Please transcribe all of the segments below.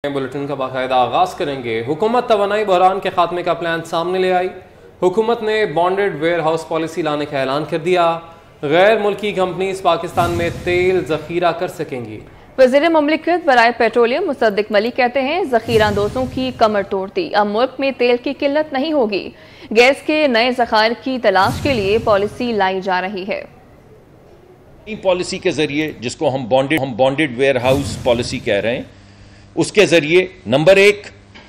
Bulletin का बाकायदा आगाज करेंगे। हुकूमत तवानाई बहरान के खात्मे का प्लान सामने ले आई। हुकूमत ने बॉन्डेड वेयर हाउस पॉलिसी लाने का ऐलान कर दिया। गैर मुल्की कंपनीज पाकिस्तान में तेल जखीरा कर सकेंगी। वज़ीर मुमलिकत बराए पेट्रोलियम मुसद्दिक मलिक कहते हैं, जखीरा अंदोजों की कमर तोड़ दी, अब मुल्क में तेल की किल्लत नहीं होगी। गैस के नए ज़खायर की तलाश के लिए पॉलिसी लाई जा रही है। पॉलिसी के जरिए, जिसको हम बॉन्डेड वेयर हाउस पॉलिसी कह रहे हैं, उसके जरिए नंबर एक,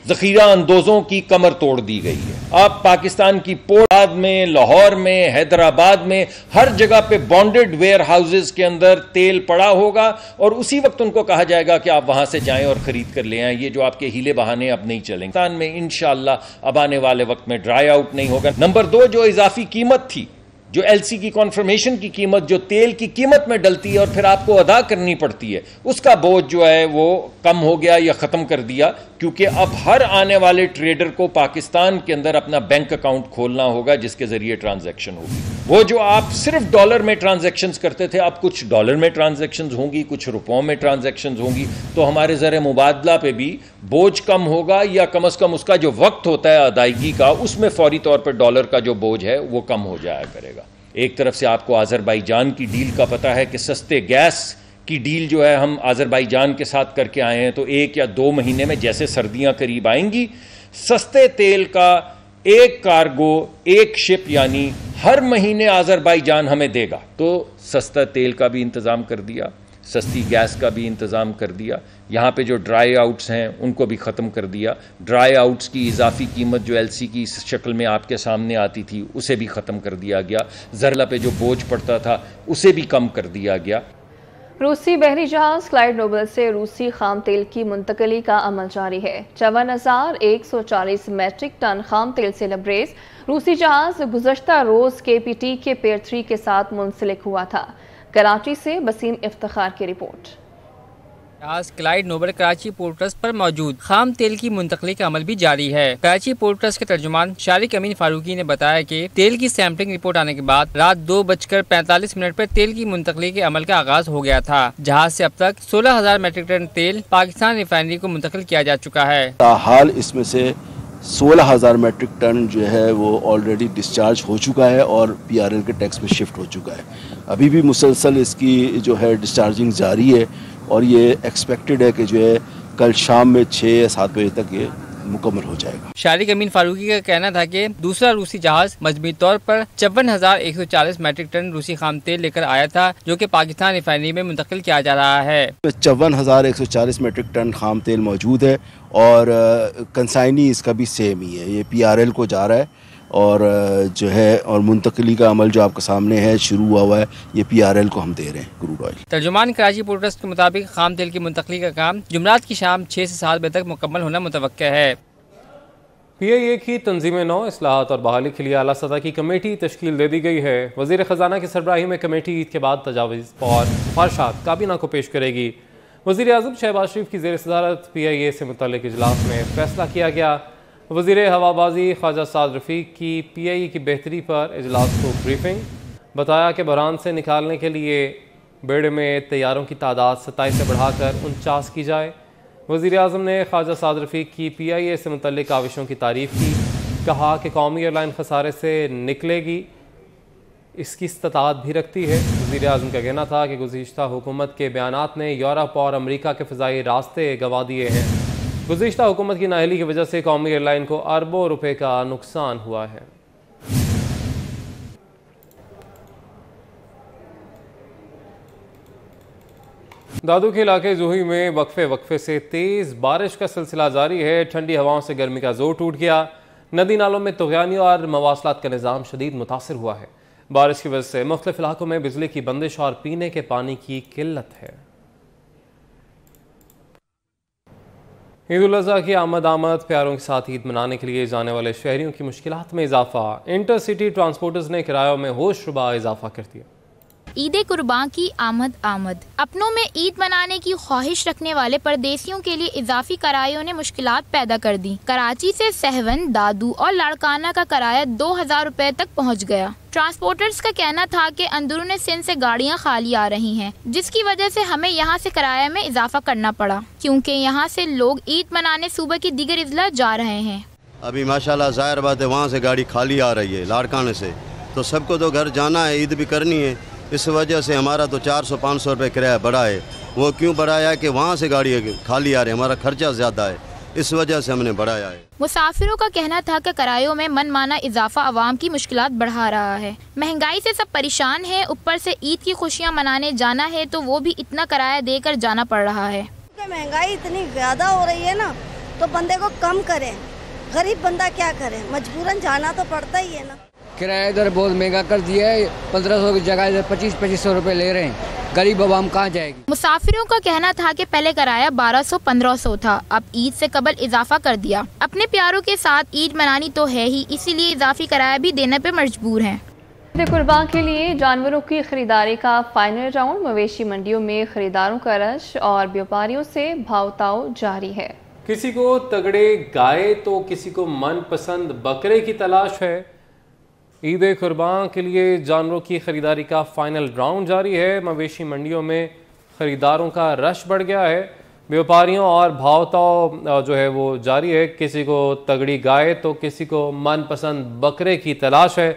जखीरा अंदोजों की कमर तोड़ दी गई है। अब पाकिस्तान की पोर्ट में, लाहौर में, हैदराबाद में, हर जगह पे बॉन्डेड वेयर हाउसेस के अंदर तेल पड़ा होगा और उसी वक्त उनको कहा जाएगा कि आप वहां से जाएं और खरीद कर ले आएं। ये जो आपके हीले बहाने अब नहीं चलेंगे। पाकिस्तान में इंशाअल्लाह अब आने वाले वक्त में ड्राई आउट नहीं होगा। नंबर दो, जो इजाफी कीमत थी, जो एलसी की कॉन्फर्मेशन की कीमत, जो तेल की कीमत में डलती है और फिर आपको अदा करनी पड़ती है, उसका बोझ जो है वो कम हो गया या ख़त्म कर दिया, क्योंकि अब हर आने वाले ट्रेडर को पाकिस्तान के अंदर अपना बैंक अकाउंट खोलना होगा जिसके ज़रिए ट्रांजैक्शन होगी। वो जो आप सिर्फ डॉलर में ट्रांजैक्शंस करते थे, अब कुछ डॉलर में ट्रांजैक्शंस होंगी, कुछ रुपयों में ट्रांजैक्शंस होंगी, तो हमारे ज़र मुबादला पे भी बोझ कम होगा, या कम अज़ कम उसका जो वक्त होता है अदायगी का, उसमें फौरी तौर पर डॉलर का जो बोझ है वो कम हो जाया करेगा। एक तरफ से आपको आज़रबाईजान की डील का पता है कि सस्ते गैस की डील जो है हम आज़रबाईजान के साथ करके आए हैं, तो 1 या 2 महीने में जैसे सर्दियां करीब आएंगी, सस्ते तेल का एक कार्गो, एक शिप यानी हर महीने आज़रबाईजान हमें देगा। तो सस्ता तेल का भी इंतज़ाम कर दिया, सस्ती गैस का भी इंतज़ाम कर दिया। यहाँ पे जो ड्राई आउट्स हैं उनको भी ख़त्म कर दिया। ड्राई आउट्स की इजाफी कीमत जो एलसी की शक्ल में आपके सामने आती थी उसे भी ख़त्म कर दिया गया। ज़रला पे जो बोझ पड़ता था उसे भी कम कर दिया गया। रूसी बहरी जहाज क्लाइड नोबल से रूसी खाम तेल की मुंतकली का अमल जारी है। 54,140 मैट्रिक टन खाम तेल से लबरेज रूसी जहाज गुज़श्ता रोज KPT के पेयर 3 के साथ मुंसलिक हुआ था। कराची से बसीम इफ्तिखार की रिपोर्ट। आज Clyde Noble Karachi port trust पर मौजूद खाम तेल की मुंतकली का अमल भी जारी है। कराची पोर्ट ट्रस्ट के तर्जुमान शारिक अमीन फारूकी ने बताया कि तेल की सैंपलिंग रिपोर्ट आने के बाद रात 2:45 पर तेल की मुंतकली के अमल का आगाज हो गया था। जहाज से अब तक 16,000 मैट्रिक टन तेल पाकिस्तान रिफाइनरी को मुंतकिल किया जा चुका है। हाल इसमें से 16,000 मैट्रिक टन जो है वो ऑलरेडी डिस्चार्ज हो चुका है और PRL के टैक्स में शिफ्ट हो चुका है। अभी भी मुसलसल इसकी जो है डिस्चार्जिंग जारी है और ये एक्सपेक्टेड है कि जो है कल शाम में 6 या 7 बजे तक ये मुकम्मल हो जाएगा। शारिक अमीन फारूकी का कहना था कि दूसरा रूसी जहाज मजमूई तौर पर 54,140 मैट्रिक टन रूसी खाम तेल लेकर आया था, जो कि पाकिस्तान रिफाइनरी में मुंतकिल किया जा रहा है। 54,140 मैट्रिक टन खाम तेल मौजूद है और कंसाइनी इसका भी सेम ही है। ये PRL को जा रहा है और जो है और मुंतकली का अमल जो आपके सामने है शुरू हुआ है, ये PRL को हम दे रहे हैं क्रूड ऑयल। तर्जुमान कराची पोर्ट ट्रस्ट के मुताबिक खाम तेल की मुंतकली का काम जुमरात की शाम 6 से 7 बजे तक मुकम्मल होना मुतवक्किल है। PIA की तंजीम नौ इस्लाहत और बहाली के लिए आला सतह की कमेटी तश्कील दे दी गई है। वज़ीर ख़जाना की सरबराही में कमेटी ईद के बाद तजावीज़ और सिफारिशात काबीना को पेश करेगी। वज़ीर आज़म शहबाज शरीफ की ज़ेर सदारत PIA से मुतल्लिक़ इजलास में फैसला किया गया। वज़ीर हवाबाजी ख्वाजा साद रफ़ीक की PIA की बेहतरी पर इजलास को ब्रीफिंग। बताया कि बहरान से निकालने के लिए बेड़े में तैयारों की तादाद 27 से बढ़ाकर 49 की जाए। वज़ीर आज़म ने ख्वाजा साद रफ़ीक की PIA से मुतल्लिक़ काविशों की तारीफ़ की। कहा कि कौमी एयरलाइन खसारे से निकलेगी, इसकी इस्तात भी रखती है। वज़ीर आज़म का कहना था कि गुज़िश्ता हुकूमत के बयानात ने यूरोप और अमरीका के फ़ज़ाई रास्ते गंवा दिए हैं। गुज़िश्ता हुकूमत की नाअहली की वजह से कौमी एयरलाइन को अरबों रुपए का नुकसान हुआ है। दादू के इलाके जूही में वक्फे से तेज़ बारिश का सिलसिला जारी है। ठंडी हवाओं से गर्मी का जोर टूट गया। नदी नालों में तुग़यानी और मवासलात का निज़ाम शदीद मुतासिर हुआ है। बारिश की वजह से मुख्तलिफ इलाकों में बिजली की बंदिश और पीने के पानी की किल्लत है। ईद उल अज़हा की आमद प्यारों के साथ ईद मनाने के लिए जाने वाले शहरियों की मुश्किलात में इजाफा। इंटरसिटी ट्रांसपोर्टर्स ने किरायों में होशरुबा इजाफा कर दिया। ईद कुर्बान की आमद आमद। अपनों में ईद मनाने की ख्वाहिश रखने वाले परदेसियों के लिए इजाफी किरायों ने मुश्किलात पैदा कर दी। कराची से सहवन, दादू और लाड़काना का किराया 2000 रुपए तक पहुंच गया। ट्रांसपोर्टर्स का कहना था कि अंदरूनी सिंध से गाड़ियां खाली आ रही हैं, जिसकी वजह से हमें यहां से किराए में इजाफा करना पड़ा, क्योंकि यहां से लोग ईद मनाने सूबे की दीगर अजला जा रहे हैं। अभी माशाल्लाह ज़ाहिर बात है वहाँ से गाड़ी खाली आ रही है लाड़काने से, तो सबको तो घर जाना है, ईद भी करनी है। इस वजह से हमारा तो 400-500 रुपये किराया बढ़ा है। वो क्यों बढ़ाया है कि वहाँ से गाड़ी खाली आ रही है, हमारा खर्चा ज़्यादा है, इस वजह से हमने बढ़ाया है। मुसाफिरों का कहना था कि किरायों में मनमाना इजाफा आवाम की मुश्किलात बढ़ा रहा है। महंगाई से सब परेशान है, ऊपर से ईद की खुशियाँ मनाने जाना है तो वो भी इतना किराया देकर जाना पड़ रहा है। महंगाई इतनी ज़्यादा हो रही है ना, तो बंदे को कम करें, गरीब बंदा क्या करे, मजबूरन जाना तो पड़ता ही है ना। किराया इधर बहुत महंगा कर दिया है, 1500 की जगह इधर 2500 रुपए ले रहे हैं। गरीब आवाम कहाँ जाएगी। मुसाफिरों का कहना था कि पहले किराया 1200-1500 था, अब ईद से कबल इजाफा कर दिया। अपने प्यारों के साथ ईद मनानी तो है ही, इसीलिए इजाफी किराया भी देने पे मजबूर हैं। ईद कुर्बान के लिए जानवरों की खरीदारी का फाइनल राउंड। मवेशी मंडियों में खरीदारों का रश और व्यापारियों से भाव-ताव जारी है। किसी को तगड़े गाय तो किसी को मनपसंद बकरे की तलाश है। ईद कुर्बान के लिए जानवरों की खरीदारी का फाइनल राउंड जारी है। मवेशी मंडियों में खरीदारों का रश बढ़ गया है, व्यापारियों और भाव-ताव जो है वो जारी है। किसी को तगड़ी गाय तो किसी को मनपसंद बकरे की तलाश है।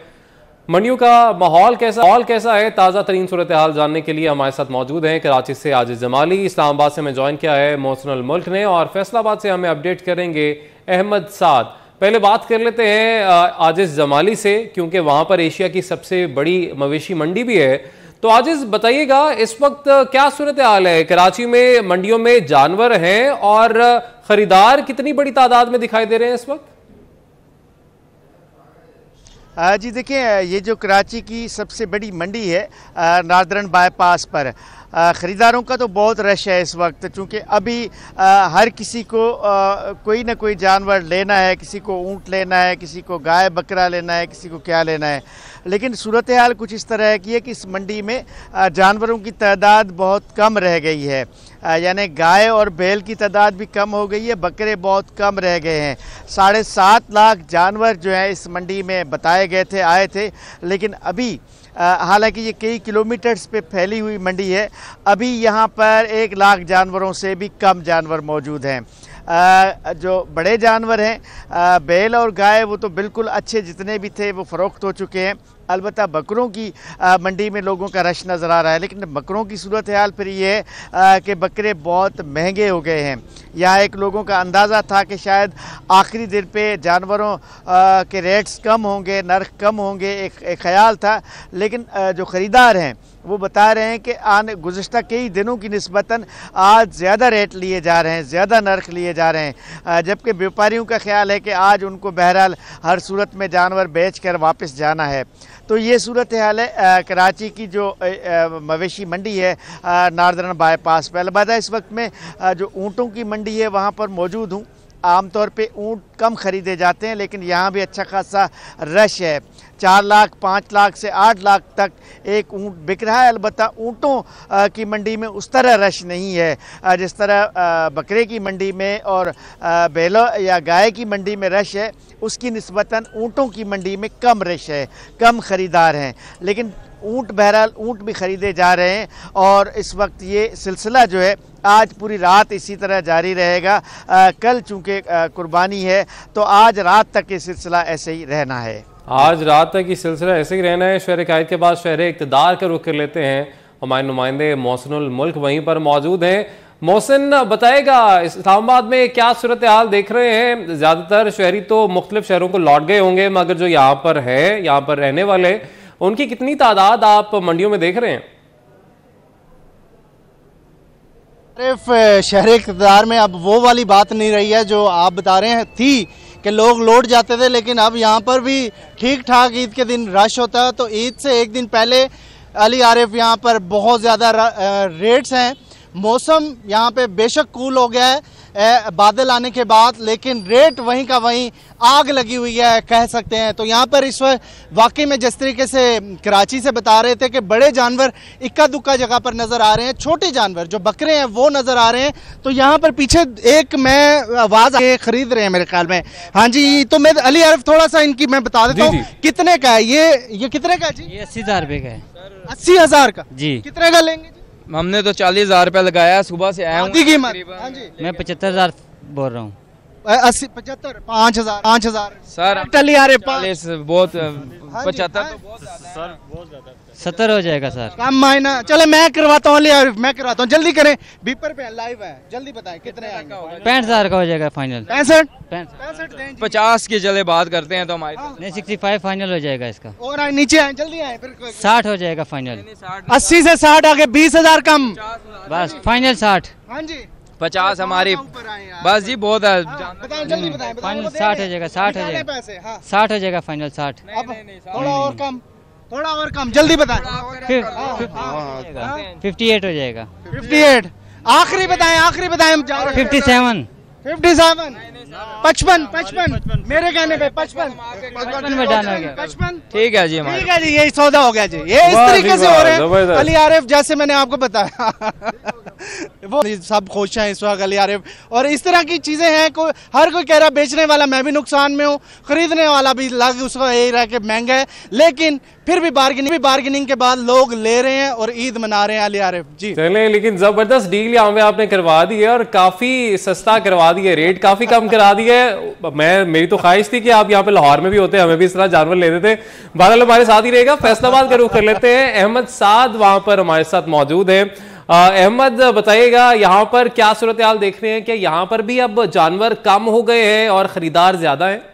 मंडियों का माहौल कैसा है, ताज़ा तरीन सूरत हाल जानने के लिए हमारे साथ मौजूद हैं कराची से आजिज़ जमाली। इस्लामाबाद से हमें ज्वाइन किया है मोहसिनुल मुल्क ने, और फैसलाबाद से हमें अपडेट करेंगे अहमद साद। पहले बात कर लेते हैं आजिज़ जमाली से, क्योंकि वहाँ पर एशिया की सबसे बड़ी मवेशी मंडी भी है। तो आजिज़ बताइएगा, इस वक्त क्या सूरत हाल है कराची में? मंडियों में जानवर हैं और ख़रीदार कितनी बड़ी तादाद में दिखाई दे रहे हैं इस वक्त? जी देखिए, ये जो कराची की सबसे बड़ी मंडी है नार्दर्न बाईपास पर, ख़रीदारों का तो बहुत रश है इस वक्त, चूँकि अभी हर किसी को कोई ना कोई जानवर लेना है। किसी को ऊँट लेना है, किसी को गाय बकरा लेना है, किसी को क्या लेना है। लेकिन सूरत हाल कुछ इस तरह की है कि इस मंडी में जानवरों की तादाद बहुत कम रह गई है, यानी गाय और बैल की तादाद भी कम हो गई है, बकरे बहुत कम रह गए हैं। 7.5 लाख जानवर जो है इस मंडी में बताए गए थे, आए थे, लेकिन अभी हालांकि ये कई किलोमीटर्स पे फैली हुई मंडी है, अभी यहाँ पर 1 लाख जानवरों से भी कम जानवर मौजूद हैं। जो बड़े जानवर हैं बैल और गाय, वो तो बिल्कुल अच्छे जितने भी थे वो फ़रोख्त हो चुके हैं। अलबत्ता बकरों की मंडी में लोगों का रश नज़र आ रहा है, लेकिन बकरों की सूरत हाल फिर ये है कि बकरे बहुत महंगे हो गए हैं। यहाँ एक लोगों का अंदाज़ा था कि शायद आखिरी दिन पे जानवरों के रेट्स कम होंगे, नर्ख कम होंगे, एक ख्याल था। लेकिन जो ख़रीदार हैं वो बता रहे हैं कि गुज़श्ता कई दिनों की निस्बतन आज ज़्यादा रेट लिए जा रहे हैं, ज़्यादा नर्ख लिए जा रहे हैं, जबकि व्यापारियों का ख्याल है कि आज उनको बहरहाल हर सूरत में जानवर बेच कर वापस जाना है। तो ये सूरत हाल है कराची की जो मवेशी मंडी है नार्दर्न बाईपास पे। अलबत्ता इस वक्त में जो ऊँटों की मंडी है वहाँ पर मौजूद हूँ। आमतौर पे ऊँट कम ख़रीदे जाते हैं, लेकिन यहाँ भी अच्छा खासा रश है। 4 लाख 5 लाख से 8 लाख तक एक ऊँट बिक रहा है। अलबत्ता ऊँटों की मंडी में उस तरह रश नहीं है जिस तरह बकरे की मंडी में और बैलों या गाय की मंडी में रश है, उसकी निस्बतन ऊँटों की मंडी में कम रश है, कम ख़रीदार हैं। लेकिन ऊँट बहरहाल ऊँट भी ख़रीदे जा रहे हैं, और इस वक्त ये सिलसिला जो है आज पूरी रात इसी तरह जारी रहेगा। कल चूँकि कुर्बानी है तो आज रात तक ये सिलसिला ऐसे ही रहना है। आज रात तक ये सिलसिला ऐसे ही रहना है। शहर कायद के बाद शहर इक़्तिदार का रुख कर लेते हैं। हमारे नुमाइंदे मोहसिनुल मुल्क वहीं पर मौजूद हैं। मोहसिन बताएगा, इस्लामाबाद में क्या सूरत हाल देख रहे हैं? ज़्यादातर शहरी तो मुख्तलिफ शहरों को लौट गए होंगे, मगर जो यहाँ पर है, यहाँ पर रहने वाले, उनकी कितनी तादाद आप मंडियों में देख रहे हैं? सिर्फ शहरी इक़्तिदार में अब वो वाली बात नहीं रही है जो आप बता रहे हैं थी कि लोग लौट जाते थे, लेकिन अब यहाँ पर भी ठीक ठाक ईद के दिन रश होता है। तो ईद से एक दिन पहले अली आरिफ यहाँ पर बहुत ज़्यादा रेट्स हैं। मौसम यहाँ पे बेशक कूल हो गया है, बादल आने के बाद, लेकिन रेट वहीं का वहीं आग लगी हुई है कह सकते हैं। तो यहाँ पर इस वक्त वाकई में जिस तरीके से कराची से बता रहे थे कि बड़े जानवर इक्का दुक्का जगह पर नज़र आ रहे हैं, छोटे जानवर जो बकरे हैं वो नज़र आ रहे हैं। तो यहाँ पर पीछे एक मैं आवाज़ खरीद रहे हैं मेरे ख्याल में। हाँ जी, तो मैं अली आरिफ थोड़ा सा इनकी मैं बता देता हूँ कितने का है ये कितने का है जी? ये 80,000 रुपये का है। 80,000 का जी। कितने का लेंगे जी? हमने तो 40,000 रुपया लगाया, सुबह से आया हूँ। हाँ जी, मैं 75,000 बोल रहा हूँ। 80 75 5,000 सर टली आ रहे 40 बहुत 75 तो बहुत सर, बहुत ज्यादा 70 हो जाएगा सर। कम मायना। चलो मैं करवाता हूँ, मैं करवाता हूँ, जल्दी करें, बीपर पे लाइव है, जल्दी बताएं कितने का होगा? 65,000 का हो जाएगा फाइनल। 65 50 की चले बात करते हैं तो हमारे नहीं 65 फाइनल हो जाएगा इसका। और नीचे आए, जल्दी आए, फिर 60 हो जाएगा फाइनल। 80 से 60 आगे 20,000 कम, बस फाइनल 60। हाँ जी 50 हमारी बस जी बहुत है। बताएं जल्दी बताएं। फाइनल 60 हो जाएगा, 60 हो जाएगा, 60 हो जाएगा फाइनल 60। थोड़ा और कम, थोड़ा और कम, जल्दी बताएं। 58 हो जाएगा। 58 आखिरी बताएं, आखिरी बताएं। 57 55 मेरे कहने पे 55 में डन हो गया। 55 ठीक है जी, ठीक है जी, यही सौदा हो गया जी। ये इस तरीके से हो रहे हैं अली आरिफ, जैसे मैंने आपको बताया वो सब खुश हैं इस वक्त अली आरिफ। और इस तरह की चीजें हैं, हर कोई कह रहा है बेचने वाला मैं भी नुकसान में हूँ, खरीदने वाला भी लग उसका यही रहा कि महंगा है, लेकिन फिर भी बार्गेनिंग के बाद लोग ले रहे हैं और ईद मना रहे हैं अली आरिफ जी। चले, लेकिन जबरदस्त डील यहाँ पे आपने करवा दी है और काफी सस्ता करवा दी है, रेट काफी कम करा दी है। मेरी तो ख्वाहिश थी कि आप यहाँ पे लाहौर में भी होते, हमें भी इस तरह जानवर लेते थे। बहरहाल हमारे साथ ही रहेगा, फैसलाबाद का रुख कर लेते हैं। अहमद साद वहां पर हमारे साथ मौजूद है। अहमद बताइएगा, यहाँ पर क्या सूरत हाल देख रहे हैं? कि यहाँ पर भी अब जानवर कम हो गए हैं और खरीदार ज्यादा है?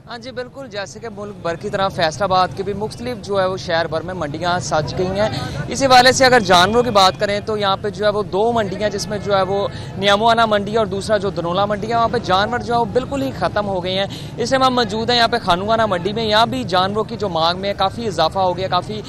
हाँ जी बिल्कुल, जैसे कि मुल्क भर की तरह फैसलाबाद के भी मुख्तलिफ जो है वो शहर भर में मंडियाँ सज गई हैं। इसी वाले से अगर जानवरों की बात करें तो यहाँ पे जो है वो 2 मंडियाँ, जिसमें जो है वो नियामुआना मंडी और दूसरा जो धनोला मंडी है, वहाँ पे जानवर जो है वो बिल्कुल ही ख़त्म हो गए हैं। इस टाइम हम मौजूद हैं यहाँ पे खानुआना मंडी में। यहाँ भी जानवरों की जो मांग में काफ़ी इजाफा हो गया, काफ़ी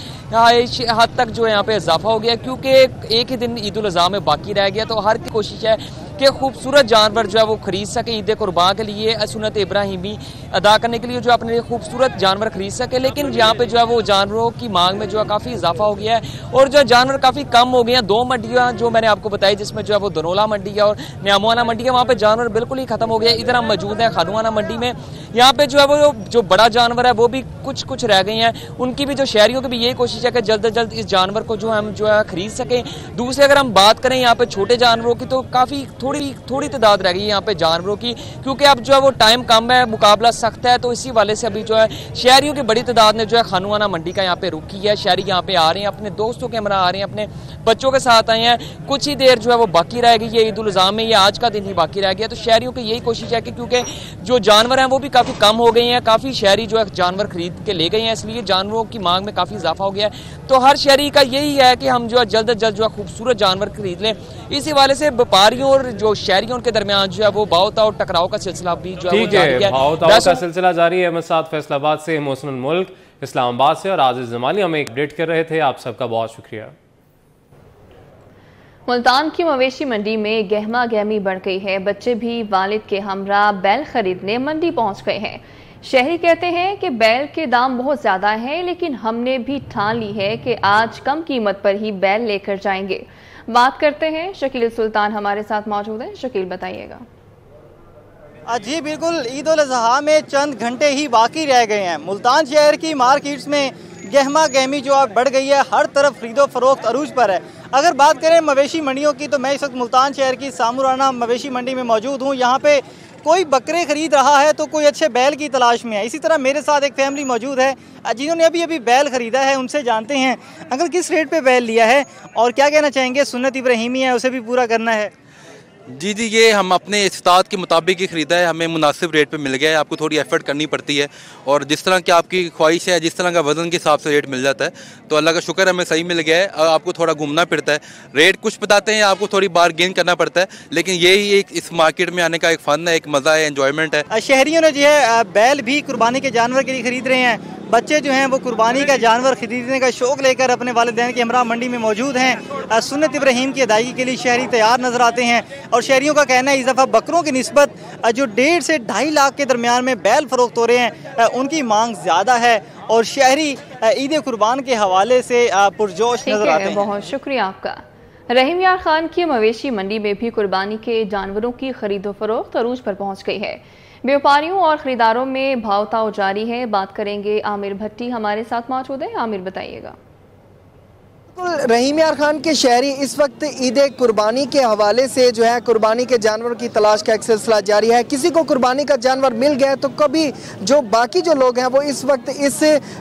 हद तक जो है यहाँ पे इजाफा हो गया, क्योंकि एक ही दिन ईद उल अज़हा में बाकी रह गया। तो हर की कोशिश है कि खूबसूरत जानवर जो है वो खरीद सके, ईद कुर्बान के लिए सुन्नत इब्राहिमी अदा करने के लिए जो अपने लिए खूबसूरत जानवर खरीद सके। लेकिन यहाँ पे जो है वो जानवरों की मांग में जो है काफ़ी इजाफा हो गया है और जो जानवर काफ़ी कम हो गए हैं। 2 मंडियाँ जो मैंने आपको बताई, जिसमें जो है वो धनोला मंडी है और नियामुआना मंडी है, वहाँ पे जानवर बिल्कुल ही खत्म हो गया। इधर हम मौजूद हैं खानुआना मंडी में। यहाँ पे जो है वो जो बड़ा जानवर है वो भी कुछ रह गए हैं। उनकी भी जो शहरियों की भी यही कोशिश है कि जल्द से जल्द इस जानवर को जो हम जो है खरीद सकें। दूसरे अगर हम बात करें यहाँ पे छोटे जानवरों की, तो काफ़ी थोड़ी तादाद रह गई है यहाँ पे जानवरों की, क्योंकि अब जो है वो टाइम कम है, मुकाबला सख्त है। तो इसी वाले से अभी जो है शहरियों की बड़ी तादाद ने जो है खानुआना मंडी का यहाँ पे रुक की है। शहरी यहाँ पे आ रहे हैं, अपने दोस्तों के हमरा आ रहे हैं, अपने बच्चों के साथ आए हैं। कुछ ही देर जो है वो बाकी रह गई है ईद उल अज़हा में, ये आज का दिन ही बाकी रह गया। तो शहरियों की यही कोशिश है कि क्योंकि जो जानवर हैं वो भी काफ़ी कम हो गए हैं, काफ़ी शहरी जो है जानवर खरीद के ले गए हैं, इसलिए जानवरों की मांग में काफ़ी इजाफा हो गया है। तो हर शहरी का यही है कि हम जो है जल्द से जल्द जो है खूबसूरत जानवर खरीद लें। इसी वाले से व्यापारियों और जो शहरियों के दरमियान जो है वो भाव-ताव और टकराव का सिलसिला भी जो है वो जारी है। भाव-ताव का सिलसिला जारी है। अहमद साद फैसलाबाद से, मोहसिनुल मुल्क इस्लामाबाद से और आजिज जमाली हमें अपडेट कर रहे थे। आप सबका बहुत शुक्रिया। मुल्तान की मवेशी मंडी में गहमा गहमी बढ़ गई है। बच्चे भी वालिद के हमरा बैल खरीदने मंडी पहुंच गए हैं। शहरी कहते हैं कि बैल के दाम बहुत ज्यादा हैं, लेकिन हमने भी ठान ली है कि आज कम कीमत पर ही बैल लेकर जाएंगे। बात करते हैं, शकील सुल्तान हमारे साथ मौजूद हैं। शकील बताइएगा। जी बिल्कुल, ईद उल अज़हा में चंद घंटे ही बाकी रह गए हैं। मुल्तान शहर की मार्केट्स में गहमा गहमी जो अब बढ़ गई है, हर तरफ खरीदो फरोख्त अरूज पर है। अगर बात करें मवेशी मंडियों की, तो मैं इस वक्त मुल्तान शहर की सामुराना मवेशी मंडी में मौजूद हूँ। यहाँ पे कोई बकरे खरीद रहा है तो कोई अच्छे बैल की तलाश में है। इसी तरह मेरे साथ एक फैमिली मौजूद है जिन्होंने अभी बैल ख़रीदा है। उनसे जानते हैं अंकल किस रेट पे बैल लिया है और क्या कहना चाहेंगे। सुन्नत इब्राहिमी है, उसे भी पूरा करना है। जी, ये हम अपने इस्तात के मुताबिक ही ख़रीदा है, हमें मुनासिब रेट पे मिल गया है। आपको थोड़ी एफर्ट करनी पड़ती है और जिस तरह की आपकी ख्वाहिश है, जिस तरह का वज़न के हिसाब से रेट मिल जाता है। तो अल्लाह का शुक्र हमें सही मिल गया है। आपको थोड़ा घूमना पड़ता है, रेट कुछ बताते हैं, आपको थोड़ी बार्गेन करना पड़ता है, लेकिन यही एक इस मार्केट में आने का एक फ़न है, एक मज़ा है, एंजॉयमेंट है। शहरियों ने जो है बैल भी कुर्बानी के जानवर के लिए ख़रीद रहे हैं। बच्चे जो हैं वो कुर्बानी का जानवर खरीदने का शौक लेकर अपने वालिदैन के हमरा मंडी में मौजूद हैं। सुन्नत इब्राहीम की अदायगी के लिए शहरी तैयार नजर आते हैं और शहरियों का कहना है इस दफ़ा बकरों की निस्बत जो 1.5 से 2.5 लाख के दरमियान में बैल फरोख्त हो रहे हैं, उनकी मांग ज़्यादा है और शहरी ईद कुर्बान के हवाले से पुरजोश नजर आते हैं। बहुत शुक्रिया आपका। रहीम यार खान की मवेशी मंडी में भी कुर्बानी के जानवरों की खरीदो फरोख्त अरूज पर पहुंच गई है। व्यापारियों और खरीदारों में भावताव जारी है। बात करेंगे आमिर भट्टी हमारे साथ मौजूद है। आमिर बताइएगा। रहीम यार खान के शहरी इस वक्त ईद कुर्बानी के हवाले से जो है कुर्बानी के जानवर की तलाश का एक सिलसिला जारी है। किसी को कुर्बानी का जानवर मिल गया तो कभी जो बाकी जो लोग हैं वो इस वक्त इस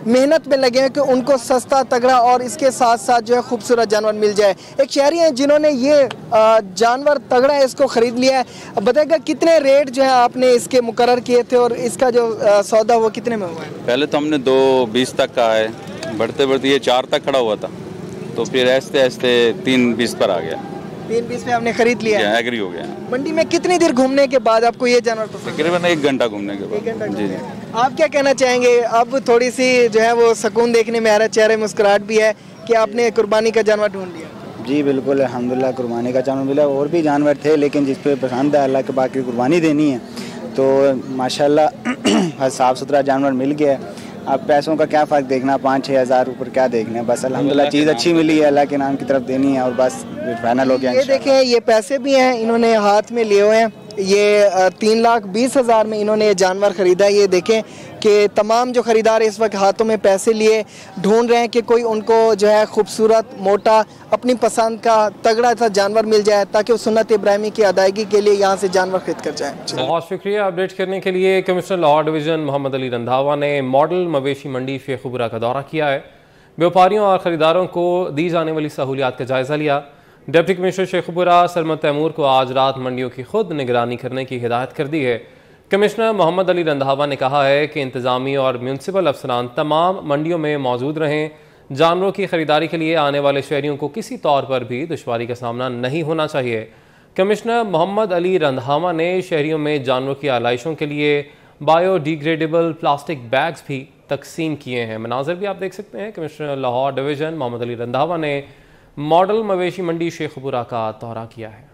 मेहनत में लगे हैं कि उनको सस्ता तगड़ा और इसके साथ साथ जो है खूबसूरत जानवर मिल जाए। एक शहरी हैं जिन्होंने ये जानवर तगड़ा है इसको खरीद लिया है। बताएगा कितने रेट जो है आपने इसके मुकर्रर किए थे और इसका जो सौदा वो कितने में हुआ है? पहले तो हमने 2.20 तक का है, बढ़ते बढ़ते ये 4 तक खड़ा हुआ था, तो फिर ऐसे ऐसे 3.20 पर आ गया। 3.20 में आपने खरीद लिया? एग्री हो गया। मंडी में कितनी देर घूमने के बाद आपको ये जानवर पसंद? तकरीबन 1 घंटा घूमने के बाद। जी जी। आप क्या कहना चाहेंगे? अब थोड़ी सी जो है वो सुकून देखने में आ रहा है, चेहरे मुस्कुराहट भी है कि आपने कुर्बानी का जानवर ढूंढ लिया। जी बिल्कुल, अल्हम्दुलिल्लाह कुर्बानी का जानवर मिला। और भी जानवर थे लेकिन जिस पे पसंद है अल्लाह के बाकी कुर्बानी देनी है तो माशाल्लाह साफ़ सुथरा जानवर मिल गया है। अब पैसों का क्या फ़र्क देखना, 5-6 हज़ार ऊपर क्या देखना है, बस अल्हम्दुलिल्लाह चीज़ अच्छी मिली है, अल्लाह के नाम की तरफ देनी है और बस फाइनल हो गया। ये देखें, ये पैसे भी हैं इन्होंने हाथ में लिए हुए हैं। ये 3,20,000 में इन्होंने ये जानवर ख़रीदा है। ये देखें कि तमाम जो ख़रीदार इस वक्त हाथों में पैसे लिए ढूंढ रहे हैं कि कोई उनको जो है खूबसूरत मोटा अपनी पसंद का तगड़ा सा जानवर मिल जाए ताकि वो सुन्नत इब्राहिमी की अदायगी के लिए यहाँ से जानवर खरीद कर जाए। बहुत शुक्रिया। अपडेट करने के लिए कमिश्नर लाहौर डिवीज़न मोहम्मद अली रंधावा ने मॉडल मवेशी मंडी शेखुपुरा का दौरा किया है। व्यापारियों और ख़रीदारों को दी जाने वाली सहूलियात का जायज़ा लिया। डिप्टी कमिश्नर शेखुपुरा सरमद तैमूर को आज रात मंडियों की खुद निगरानी करने की हिदायत कर दी है। कमिश्नर मोहम्मद अली रंधावा ने कहा है कि इंतज़ामी और म्यूनसिपल अफसरान तमाम मंडियों में मौजूद रहें। जानवरों की खरीदारी के लिए आने वाले शहरियों को किसी तौर पर भी दुश्वारी का सामना नहीं होना चाहिए। कमिश्नर मोहम्मद अली रंधावा ने शहरियों में जानवरों की आलाइशों के लिए बायोडिग्रेडेबल प्लास्टिक बैग्स भी तकसीम किए हैं। मनाजर भी आप देख सकते हैं। कमिश्नर लाहौर डिवीज़न मोहम्मद अली रंधावा ने मॉडल मवेशी मंडी शेखुपुरा का दौरा किया है।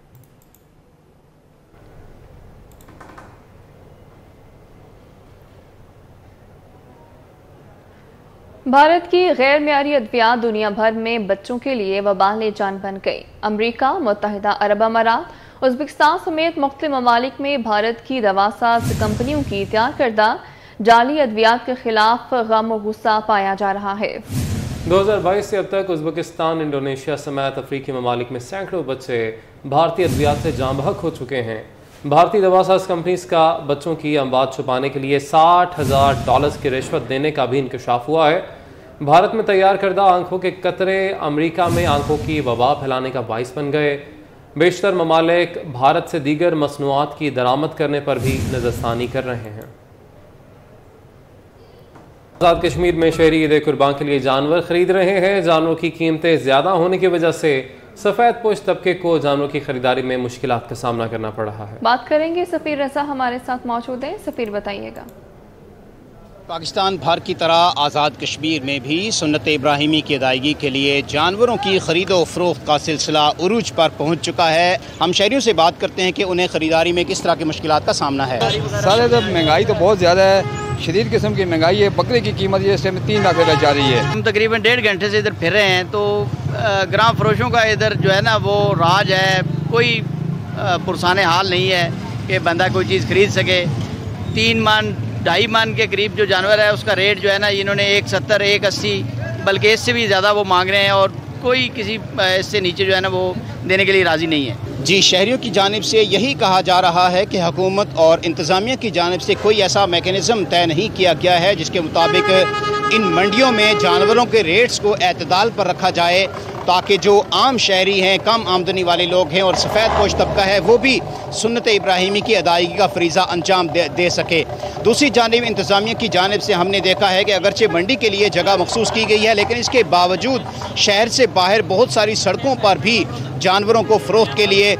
भारत की गैर मियारी अद्वियात दुनिया भर में बच्चों के लिए वबाल जान बन गई। अमरीका, मुत्तहिदा अरब अमारात, उज़्बेकिस्तान समेत मुख्तलिफ ममालिक में भारत की दवासाज कंपनियों की तैयार करदा जाली अद्वियात के खिलाफ गम और गुस्सा पाया जा रहा है। 2022 से अब तक उज़्बेकिस्तान, इंडोनेशिया समेत अफ्रीकी ममालिक में सैकड़ों बच्चे भारतीय अद्वियात से जाँ बहक हो चुके हैं। भारतीय दवासाज कंपनीज का बच्चों की अमवात छुपाने के लिए $60,000 की रिश्वत देने का भी इंकशाफ हुआ है। भारत में तैयार करदा आंखों के कतरे अमेरिका में आंखों की वबा फैलाने का बाइस बन गए। बेशतर ममालिक भारत से दीगर मसनूआत की दरामद करने पर भी नज़रसानी कर रहे हैं। आज़ाद कश्मीर में शहरी ईद कुर्बान के लिए जानवर खरीद रहे हैं। जानवरों की कीमतें ज़्यादा होने की वजह से सफ़ेद पोश तबके को जानवरों की खरीदारी में मुश्किलात का सामना करना पड़ रहा है। बात करेंगे सफ़ीर रज़ा हमारे साथ मौजूद है। सफ़ीर बताइएगा। पाकिस्तान भर की तरह आज़ाद कश्मीर में भी सुन्नत इब्राहिमी की अदायगी के लिए जानवरों की खरीदो फरोख्त का सिलसिला उरूज पर पहुंच चुका है। हम शहरियों से बात करते हैं कि उन्हें ख़रीदारी में किस तरह की मुश्किलात का सामना है। सारे तो महंगाई तो बहुत ज़्यादा है, शदीद किस्म की महंगाई है। बकरे की कीमत ये इस टाइम 3 लाख रुपये जा रही है। हम तकरीबन 1.5 घंटे से इधर फिर रहे हैं तो ग्राम फरोशों का इधर जो है ना वो राज है, कोई पुरसाने हाल नहीं है कि बंदा कोई चीज़ खरीद सके। 3 मन 2.5 मन के करीब जो जानवर है उसका रेट जो है ना इन्होंने 170, 180 बल्कि इससे भी ज़्यादा वो मांग रहे हैं और कोई किसी इससे नीचे जो है ना वो देने के लिए राज़ी नहीं है। जी, शहरियों की जानिब से यही कहा जा रहा है कि हुकूमत और इंतज़ामिया की जानिब से कोई ऐसा मैकेनिज़्म तय नहीं किया गया है जिसके मुताबिक इन मंडियों में जानवरों के रेट्स को एतदाल पर रखा जाए ताकि जो आम शहरी हैं, कम आमदनी वाले लोग हैं और सफ़ेद पोश तबका है वो भी सुन्नत इब्राहिमी की अदायगी का फरीज़ा अंजाम दे सके। दूसरी जानिब इंतज़ामिया की जानिब से हमने देखा है कि अगरचे मंडी के लिए जगह मखसूस की गई है, लेकिन इसके बावजूद शहर से बाहर बहुत सारी सड़कों पर भी जानवरों को फ़रोख्त के लिए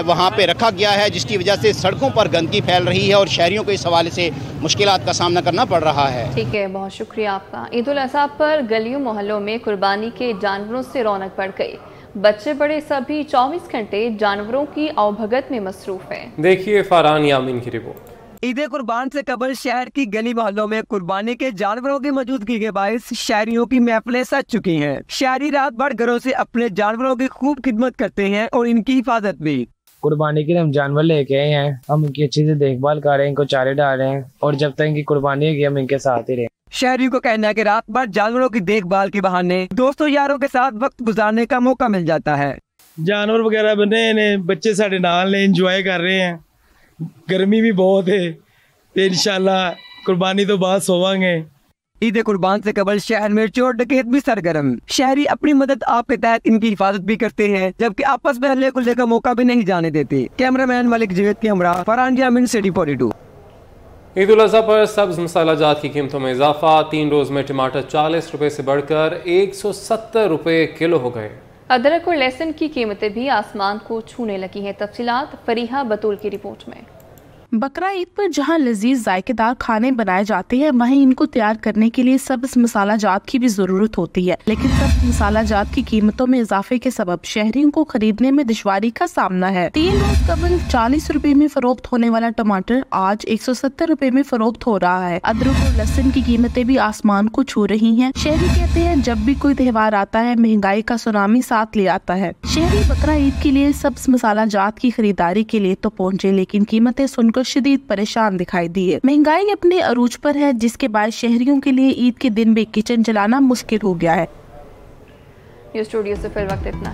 वहाँ पे रखा गया है, जिसकी वजह से सड़कों पर गंदगी फैल रही है और शहरियों को इस हवाले से मुश्किलात का सामना करना पड़ रहा है। ठीक है, बहुत शुक्रिया आपका। ईद उल अज़हा पर गलियों मोहल्लों में कुर्बानी के जानवरों से रौनक बढ़ गई। बच्चे बड़े सभी 24 घंटे जानवरों की आवभगत में मसरूफ हैं। देखिए फरहान यामीन की रिपोर्ट। ईद कुर्बान से कबल शहर की गली मोहल्लों में कुर्बानी के जानवरों की मौजूदगी के बायस शहरियों की महफिलें सज चुकी हैं। शहरी रात भर घरों से अपने जानवरों की खूब खिदमत करते हैं और इनकी हिफाजत भी। कुर्बानी के लिए हम जानवर लेके आए हैं, हम इनकी अच्छी से देखभाल कर रहे हैं, इनको चारे डाल रहे हैं और जब तक इनकी कुर्बानी होगी हम इनके साथ ही रहे। शहरियों को कहना है कि रात भर जानवरों की देखभाल के बहाने दोस्तों यारों के साथ वक्त गुजारने का मौका मिल जाता है। जानवर वगैरह बने ने, बच्चे साढ़े नाल ने, एंजॉय कर रहे हैं। गर्मी भी बहुत है, इंशाल्लाह कुर्बानी तो बाद सोवांगे। ईद कुर्बान से कबल शहर में चोर डकैत भी सरगर्म। शहरी अपनी मदद आप के तहत इनकी हिफाजत भी करते हैं, जबकि आपस में हल्ले गुल्ले का मौका भी नहीं जाने देते। कैमरामैन मलिक जवेद के हमरा फरहान यामीन सिटी 42। ईद उल अज़हा पर सब्ज मसाला जात की कीमतों में इजाफा। 3 रोज में टमाटर 40 रुपए से बढ़कर 170 रुपए किलो हो गए। अदरक और लहसुन की कीमतें भी आसमान को छूने लगी हैं। तफसीलात फरीहा बतूल की रिपोर्ट में। बकरा ईद पर जहां लजीज जायकेदार खाने बनाए जाते हैं, वहीं इनको तैयार करने के लिए सब्ज मसाला जात की भी जरूरत होती है। लेकिन सब्ज मसाला जात की कीमतों में इजाफे के सबब शहरियों को खरीदने में दुश्वारी का सामना है। 3 रोज कबल 40 रुपए में फरोख्त होने वाला टमाटर आज 170 रुपए में फरोख्त हो रहा है। अदरक और लहसुन की कीमतें भी आसमान को छू रही है। शहरी कहते हैं जब भी कोई त्योहार आता है महंगाई का सुनामी साथ ले आता है। शहरी बकरा ईद के लिए सब्ज मसाला जात की खरीदारी के लिए तो पहुँचे, लेकिन कीमतें सुनकर शदीद परेशान दिखाई दिए। महंगाई अपने अरूज पर है, जिसके बाद शहरियों के लिए ईद के दिन भी किचन चलाना मुश्किल हो गया है। स्टूडियो से फिर वक्त इतना।